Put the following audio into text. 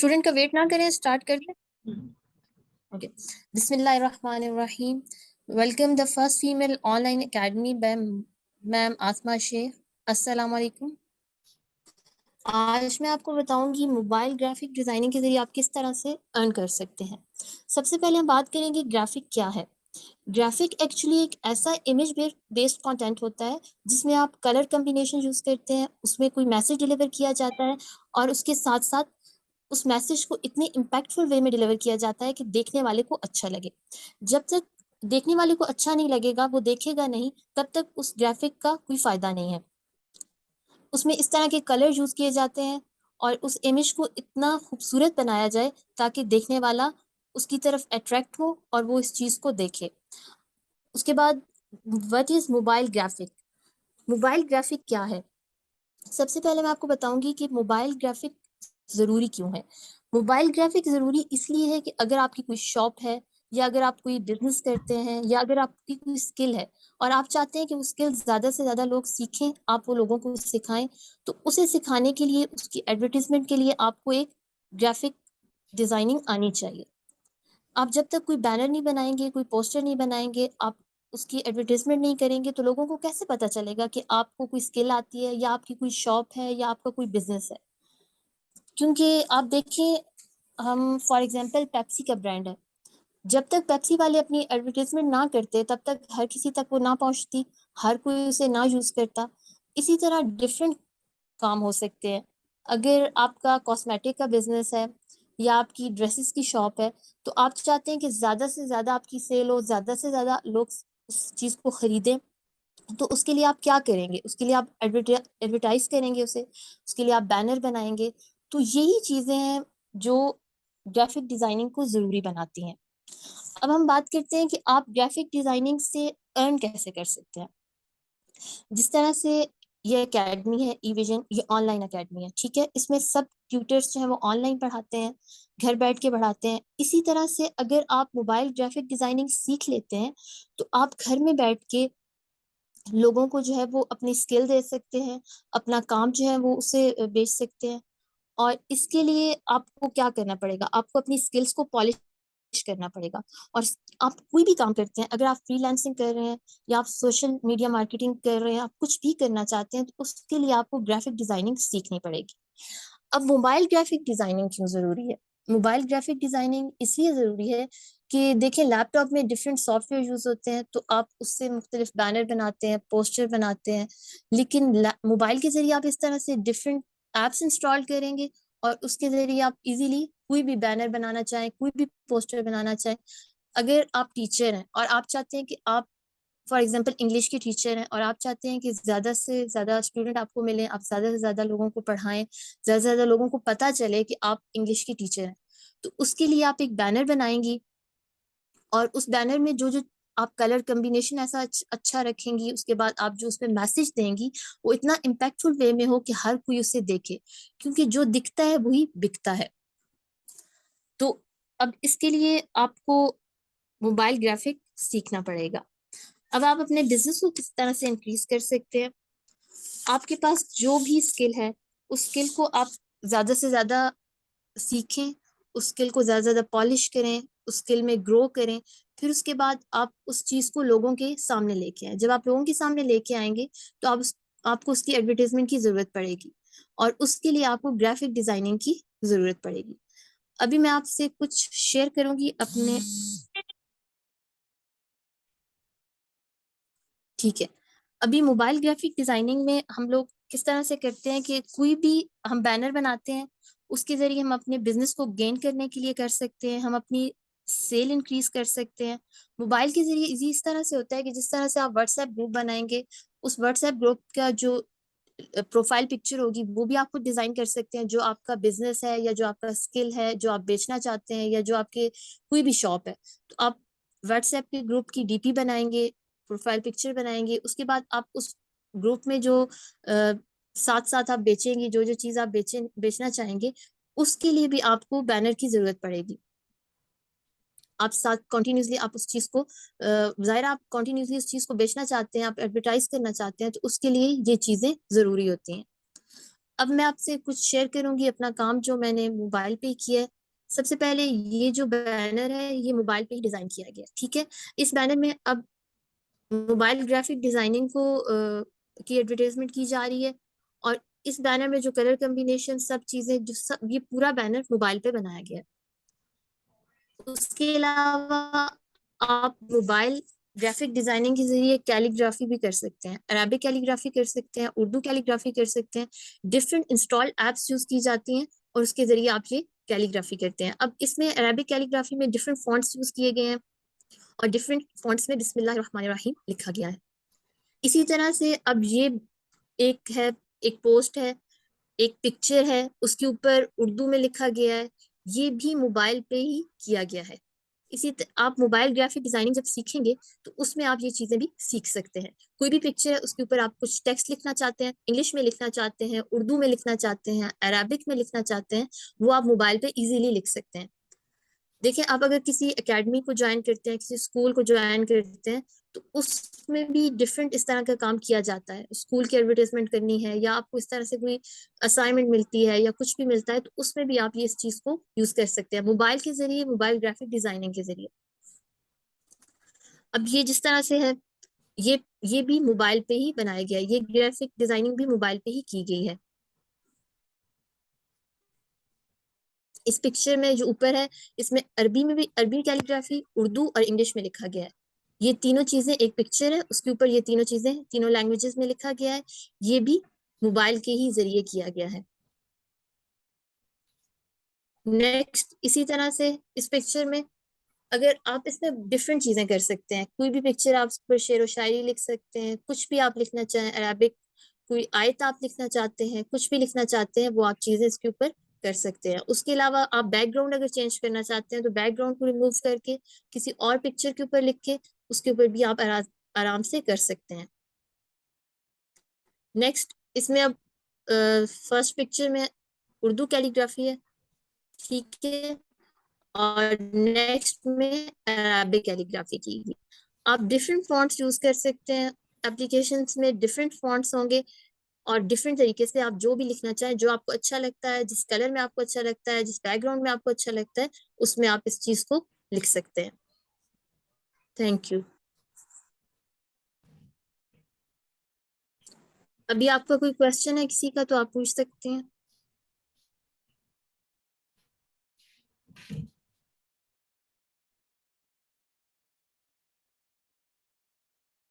Student का wait ना करें, स्टार्ट कर दें। ओके, बिस्मिल्लाहिर्रहमानिर्रहीम। Welcome the first female online academy by ma'am Asma Shaikh. अस्सलाम वालेकुम। आज मैं आपको बताऊंगी मोबाइल ग्राफिक डिज़ाइनिंग के ज़रिए आप किस तरह से अर्न कर सकते हैं। सबसे पहले हम बात करेंगे ग्राफिक क्या है। ग्राफिक एक्चुअली एक ऐसा इमेज बेस्ड कंटेंट होता है जिसमें आप कलर कम्बिनेशन यूज़ करते हैं, उसमें कोई मैसेज डिलीवर किया जाता है और उसके साथ साथ उस मैसेज को इतने इम्पैक्टफुल वे में डिलीवर किया जाता है कि देखने वाले को अच्छा लगे। जब तक देखने वाले को अच्छा नहीं लगेगा, वो देखेगा नहीं, तब तक उस ग्राफिक का कोई फ़ायदा नहीं है। उसमें इस तरह के कलर यूज़ किए जाते हैं और उस इमेज को इतना खूबसूरत बनाया जाए ताकि देखने वाला उसकी तरफ अट्रैक्ट हो और वो इस चीज़ को देखे। उसके बाद what is mobile graphic? Mobile graphic क्या है? सबसे पहले मैं आपको बताऊंगी कि मोबाइल ग्राफिक ज़रूरी क्यों है। मोबाइल ग्राफिक ज़रूरी इसलिए है कि अगर आपकी कोई शॉप है या अगर आप कोई बिजनेस करते हैं या अगर आपकी कोई स्किल है और आप चाहते हैं कि वो स्किल ज़्यादा से ज़्यादा लोग सीखें, आप वो लोगों को सिखाएं, तो उसे सिखाने के लिए, उसकी एडवर्टीजमेंट के लिए आपको एक ग्राफिक डिज़ाइनिंग आनी चाहिए। आप जब तक कोई बैनर नहीं बनाएंगे, कोई पोस्टर नहीं बनाएंगे, आप उसकी एडवर्टाइजमेंट नहीं करेंगे, तो लोगों को कैसे पता चलेगा कि आपको कोई स्किल आती है या आपकी कोई शॉप है या आपका कोई बिजनेस है। क्योंकि आप देखें, हम फॉर एग्जांपल पेप्सी का ब्रांड है, जब तक पेप्सी वाले अपनी एडवर्टाइजमेंट ना करते तब तक हर किसी तक वो ना पहुंचती, हर कोई उसे ना यूज़ करता। इसी तरह डिफरेंट काम हो सकते हैं। अगर आपका कॉस्मेटिक का बिजनेस है या आपकी ड्रेसेस की शॉप है, तो आप चाहते हैं कि ज़्यादा से ज़्यादा आपकी सेल हो, ज़्यादा से ज़्यादा लोग उस चीज़ को खरीदें, तो उसके लिए आप क्या करेंगे? उसके लिए आप एडवर्टाइज करेंगे उसे, उसके लिए आप बैनर बनाएंगे। तो यही चीज़ें हैं जो ग्राफिक डिज़ाइनिंग को ज़रूरी बनाती हैं। अब हम बात करते हैं कि आप ग्राफिक डिज़ाइनिंग से अर्न कैसे कर सकते हैं। जिस तरह से ये एकेडमी है ई-विजन, ये ऑनलाइन एकेडमी है, ठीक है। इसमें सब ट्यूटर्स जो हैं वो ऑनलाइन पढ़ाते हैं, घर बैठ के पढ़ाते हैं। इसी तरह से अगर आप मोबाइल ग्राफिक डिज़ाइनिंग सीख लेते हैं, तो आप घर में बैठ के लोगों को जो है वो अपनी स्किल दे सकते हैं, अपना काम जो है वो उसे बेच सकते हैं। और इसके लिए आपको क्या करना पड़ेगा? आपको अपनी स्किल्स को पॉलिश करना पड़ेगा। और आप कोई भी काम करते हैं, अगर आप फ्रीलांसिंग कर रहे हैं या आप सोशल मीडिया मार्केटिंग कर रहे हैं, आप कुछ भी करना चाहते हैं, तो उसके लिए आपको ग्राफिक डिज़ाइनिंग सीखनी पड़ेगी। अब मोबाइल ग्राफिक डिज़ाइनिंग क्यों ज़रूरी है? मोबाइल ग्राफिक डिज़ाइनिंग इसलिए ज़रूरी है कि देखिए, लैपटॉप में डिफरेंट सॉफ्टवेयर यूज़ होते हैं, तो आप उससे मुख्तलिफ बैनर बनाते हैं, पोस्टर बनाते हैं, लेकिन मोबाइल के ज़रिए आप इस तरह से डिफरेंट ऐप्स इंस्टॉल करेंगे और उसके ज़रिए आप इजीली कोई भी बैनर बनाना चाहें, कोई भी पोस्टर बनाना चाहें। अगर आप टीचर हैं और आप चाहते हैं कि आप फॉर एग्जांपल इंग्लिश के टीचर हैं और आप चाहते हैं कि ज़्यादा से ज़्यादा स्टूडेंट आपको मिलें, आप ज़्यादा से ज़्यादा लोगों को पढ़ाएं, ज़्यादा से ज़्यादा लोगों को पता चले कि आप इंग्लिश की टीचर हैं, तो उसके लिए आप एक बैनर बनाएंगी और उस बैनर में जो जो आप कलर कम्बिनेशन ऐसा अच्छा रखेंगी, उसके बाद आप जो उसमें मैसेज देंगी वो इतना इम्पैक्टफुल वे में हो कि हर कोई उसे देखे, क्योंकि जो दिखता है वही बिकता है। तो अब इसके लिए आपको मोबाइल ग्राफिक सीखना पड़ेगा। अब आप अपने बिजनेस को किस तरह से इंक्रीज कर सकते हैं। आपके पास जो भी स्किल है, उस स्किल को आप ज़्यादा से ज़्यादा सीखें, उस स्किल को ज़्यादा से ज़्यादा पॉलिश करें, उस स्किल में ग्रो करें। फिर उसके बाद आप उस चीज़ को लोगों के सामने लेके आएं। जब आप लोगों के सामने लेके आएंगे, तो आपको उसकी एडवर्टाइजमेंट की ज़रूरत पड़ेगी और उसके लिए आपको ग्राफिक डिज़ाइनिंग की ज़रूरत पड़ेगी। अभी मैं आपसे कुछ शेयर करूंगी अपने, ठीक है। अभी मोबाइल ग्राफिक डिजाइनिंग में हम लोग किस तरह से करते हैं कि कोई भी हम बैनर बनाते हैं, उसके जरिए हम अपने बिजनेस को गेन करने के लिए कर सकते हैं, हम अपनी सेल इंक्रीज कर सकते हैं। मोबाइल के जरिए इजी इस तरह से होता है कि जिस तरह से आप व्हाट्सएप ग्रुप बनाएंगे, उस व्हाट्सएप ग्रुप का जो प्रोफाइल पिक्चर होगी वो भी आपको डिजाइन कर सकते हैं। जो आपका बिजनेस है या जो आपका स्किल है, जो आप बेचना चाहते हैं या जो आपके कोई भी शॉप है, तो आप व्हाट्सएप के ग्रुप की डीपी बनाएंगे, प्रोफाइल पिक्चर बनाएंगे। उसके बाद आप उस ग्रुप में जो साथ साथ आप बेचेंगे, जो जो चीज़ आप बेचना चाहेंगे, उसके लिए भी आपको बैनर की जरूरत पड़ेगी। आप साथ कंटिन्यूसली आप उस चीज़ को ज़ाहिर आप कंटिन्यूसली उस चीज़ को बेचना चाहते हैं, आप एडवर्टाइज करना चाहते हैं, तो उसके लिए ये चीज़ें ज़रूरी होती हैं। अब मैं आपसे कुछ शेयर करूंगी अपना काम जो मैंने मोबाइल पे किया है। सबसे पहले ये जो बैनर है ये मोबाइल पे ही डिजाइन किया गया, ठीक है। इस बैनर में अब मोबाइल ग्राफिक डिजाइनिंग को की एडवर्टाइजमेंट की जा रही है। और इस बैनर में जो कलर कम्बिनेशन सब चीजें जो सब ये पूरा बैनर मोबाइल पे बनाया गया है। उसके अलावा आप मोबाइल ग्राफिक डिजाइनिंग के जरिए कैलीग्राफी भी कर सकते हैं, अरेबिक कैलीग्राफी कर सकते हैं, उर्दू कैलीग्राफी कर सकते हैं। डिफरेंट इंस्टॉल्ड एप्स यूज की जाती हैं और उसके जरिए आप ये कैलीग्राफी करते हैं। अब इसमें अरेबिक कैलीग्राफी में डिफरेंट फॉन्ट्स यूज किए गए हैं और डिफरेंट फॉन्ट्स में बिस्मिल्लाह रहमान रहीम लिखा गया है। इसी तरह से अब ये एक है, एक पोस्ट है, एक पिक्चर है, उसके ऊपर उर्दू में लिखा गया है। ये भी मोबाइल पे ही किया गया है। आप मोबाइल ग्राफिक डिजाइनिंग जब सीखेंगे तो उसमें आप ये चीजें भी सीख सकते हैं। कोई भी पिक्चर है उसके ऊपर आप कुछ टेक्स्ट लिखना चाहते हैं, इंग्लिश में लिखना चाहते हैं, उर्दू में लिखना चाहते हैं, अरबिक में लिखना चाहते हैं, वो आप मोबाइल पे इजीली लिख सकते हैं। देखिए, आप अगर किसी एकेडमी को ज्वाइन करते हैं, किसी स्कूल को ज्वाइन करते हैं, तो उसमें भी डिफरेंट इस तरह का काम किया जाता है। स्कूल की एडवर्टाइजमेंट करनी है या आपको इस तरह से कोई असाइनमेंट मिलती है या कुछ भी मिलता है, तो उसमें भी आप ये इस चीज को यूज कर सकते हैं मोबाइल के जरिए, मोबाइल ग्राफिक डिजाइनिंग के जरिए। अब ये जिस तरह से है, ये भी मोबाइल पे ही बनाया गया है, ये ग्राफिक डिजाइनिंग भी मोबाइल पे ही की गई है। इस पिक्चर में जो ऊपर है, इसमें अरबी में भी, अरबी कैलीग्राफी, उर्दू और इंग्लिश में लिखा गया है। ये तीनों चीजें, एक पिक्चर है उसके ऊपर ये तीनों चीजें तीनों लैंग्वेजेस में लिखा गया है। ये भी मोबाइल के ही जरिए किया गया है। नेक्स्ट, इसी तरह से इस पिक्चर में अगर आप इसमें डिफरेंट चीजें कर सकते हैं, कोई भी पिक्चर आप उस पर शेर व शायरी लिख सकते हैं, कुछ भी आप लिखना चाहें, अरबिक कोई आयत आप लिखना चाहते हैं, कुछ भी लिखना चाहते हैं, वो आप चीजें इसके ऊपर कर सकते हैं। उसके अलावा आप बैकग्राउंड अगर चेंज करना चाहते हैं तो बैकग्राउंड को रिमूव करके किसी और पिक्चर के ऊपर लिख के उसके ऊपर भी आप आराम से कर सकते हैं। नेक्स्ट, इसमें अब फर्स्ट पिक्चर में उर्दू कैलीग्राफी है, ठीक है, और नेक्स्ट में अरबिक कैलीग्राफी की गई। आप डिफरेंट फॉन्ट्स यूज कर सकते हैं, एप्लीकेशंस में डिफरेंट फॉन्ट्स होंगे और डिफरेंट तरीके से आप जो भी लिखना चाहें, जो आपको अच्छा लगता है, जिस कलर में आपको अच्छा लगता है, जिस बैकग्राउंड में आपको अच्छा लगता है, उसमें आप इस चीज को लिख सकते हैं। Thank you. अभी आपका कोई क्वेश्चन है किसी का तो आप पूछ सकते हैं।